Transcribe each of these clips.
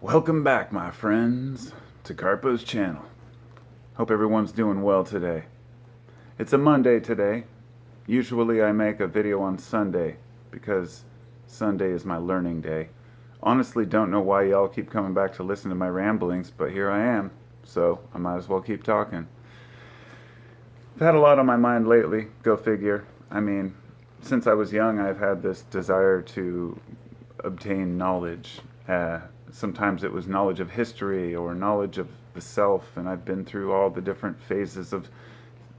Welcome back, my friends, to Carpo's channel. Hope everyone's doing well today. It's a Monday today. Usually I make a video on Sunday because Sunday is my learning day. Honestly, don't know why y'all keep coming back to listen to my ramblings, but here I am, so I might as well keep talking. I've had a lot on my mind lately, go figure. I mean, since I was young, I've had this desire to obtain knowledge. Sometimes it was knowledge of history or knowledge of the self, and I've been through all the different phases of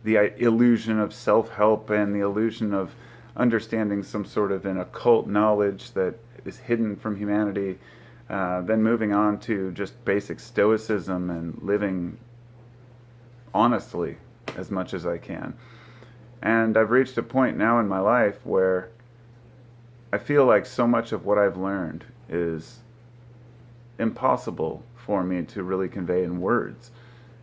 the illusion of self-help and the illusion of understanding some sort of an occult knowledge that is hidden from humanity, then moving on to just basic stoicism and living honestly as much as I can. And I've reached a point now in my life where I feel like so much of what I've learned is impossible for me to really convey in words.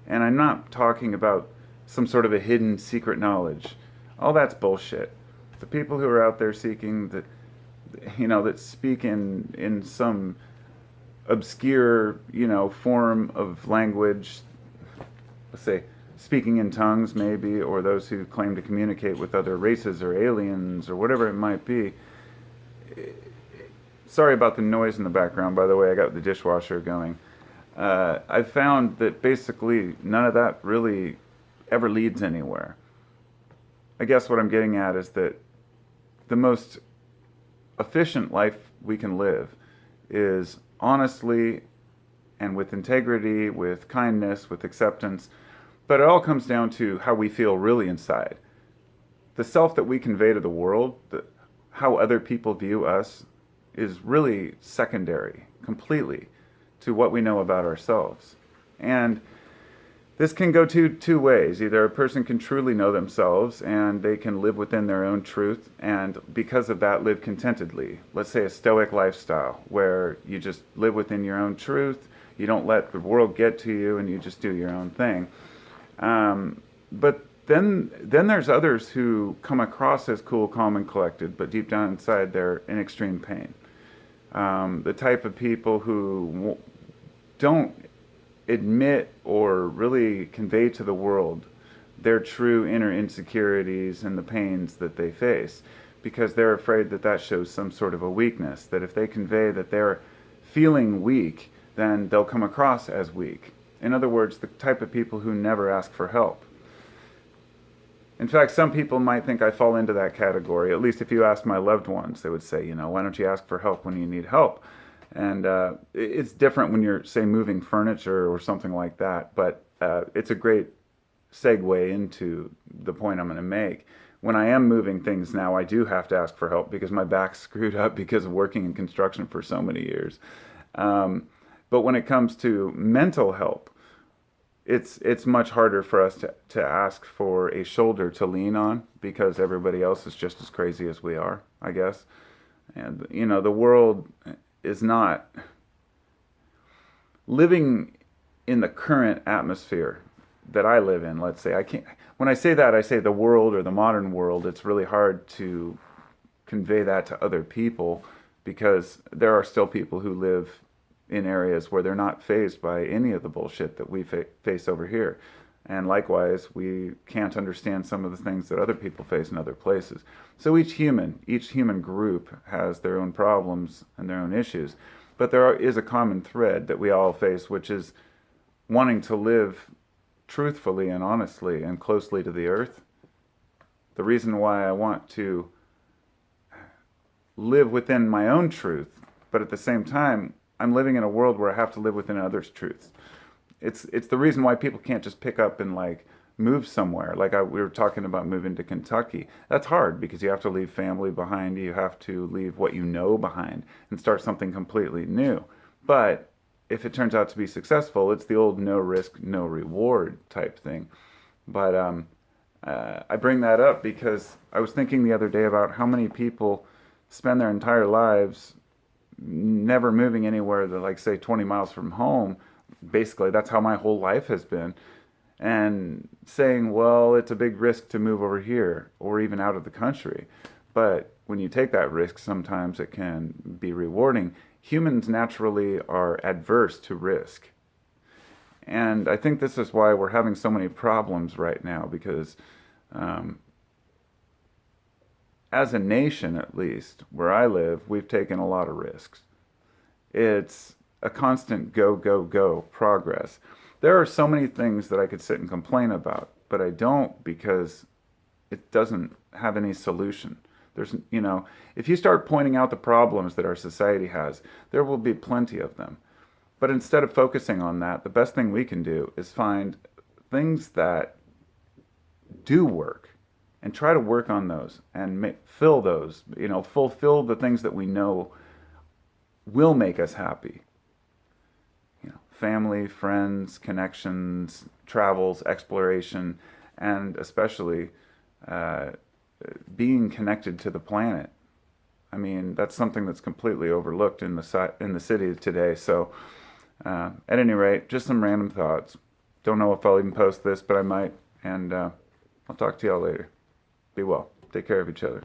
And I'm not talking about some sort of a hidden secret knowledge. All that's bullshit. The people who are out there seeking that speak in some obscure, form of language, let's say speaking in tongues maybe, or those who claim to communicate with other races or aliens or whatever it might be. Sorry about the noise in the background, by the way. I got the dishwasher going. I've found that basically none of that really ever leads anywhere. I guess what I'm getting at is that the most efficient life we can live is honestly and with integrity, with kindness, with acceptance. But it all comes down to how we feel really inside. The self that we convey to the world, how other people view us, is really secondary, completely, to what we know about ourselves. And this can go two ways. Either a person can truly know themselves and they can live within their own truth and because of that live contentedly. Let's say a stoic lifestyle where you just live within your own truth, you don't let the world get to you and you just do your own thing. But then there's others who come across as cool, calm, and collected, but deep down inside they're in extreme pain. The type of people who don't admit or really convey to the world their true inner insecurities and the pains that they face because they're afraid that that shows some sort of a weakness, that if they convey that they're feeling weak, then they'll come across as weak. In other words, the type of people who never ask for help. In fact, some people might think I fall into that category. At least if you ask my loved ones, they would say, why don't you ask for help when you need help? And it's different when you're, say, moving furniture or something like that. But it's a great segue into the point I'm going to make. When I am moving things now, I do have to ask for help because my back's screwed up because of working in construction for so many years. But when it comes to mental help, it's much harder for us to ask for a shoulder to lean on because everybody else is just as crazy as we are, I guess. And, the world is not living in the current atmosphere that I live in, let's say. When I say that, I say the world or the modern world. It's really hard to convey that to other people because there are still people who live in areas where they're not fazed by any of the bullshit that we face over here. And likewise, we can't understand some of the things that other people face in other places. So each human group has their own problems and their own issues. But there is a common thread that we all face, which is wanting to live truthfully and honestly and closely to the earth. The reason why I want to live within my own truth, but at the same time, I'm living in a world where I have to live within others' truths. It's the reason why people can't just pick up and move somewhere. We were talking about moving to Kentucky. That's hard because you have to leave family behind. You have to leave what you know behind and start something completely new. But if it turns out to be successful, it's the old no risk, no reward type thing. But I bring that up because I was thinking the other day about how many people spend their entire lives never moving anywhere that, say 20 miles from home. Basically, that's how my whole life has been. And saying, well, it's a big risk to move over here or even out of the country. But when you take that risk, sometimes it can be rewarding humans naturally are adverse to risk. And I think this is why we're having so many problems right now, because um, as a nation, at least, where I live, we've taken a lot of risks. It's a constant go, go, go progress. There are so many things that I could sit and complain about, but I don't because it doesn't have any solution. There's, if you start pointing out the problems that our society has, there will be plenty of them. But instead of focusing on that, the best thing we can do is find things that do work and try to work on those and fill those, fulfill the things that we know will make us happy. Family, friends, connections, travels, exploration, and especially uh, being connected to the planet. I mean, that's something that's completely overlooked in the city today. So, at any rate, just some random thoughts. Don't know if I'll even post this, but I might. And I'll talk to y'all later. Be well. Take care of each other.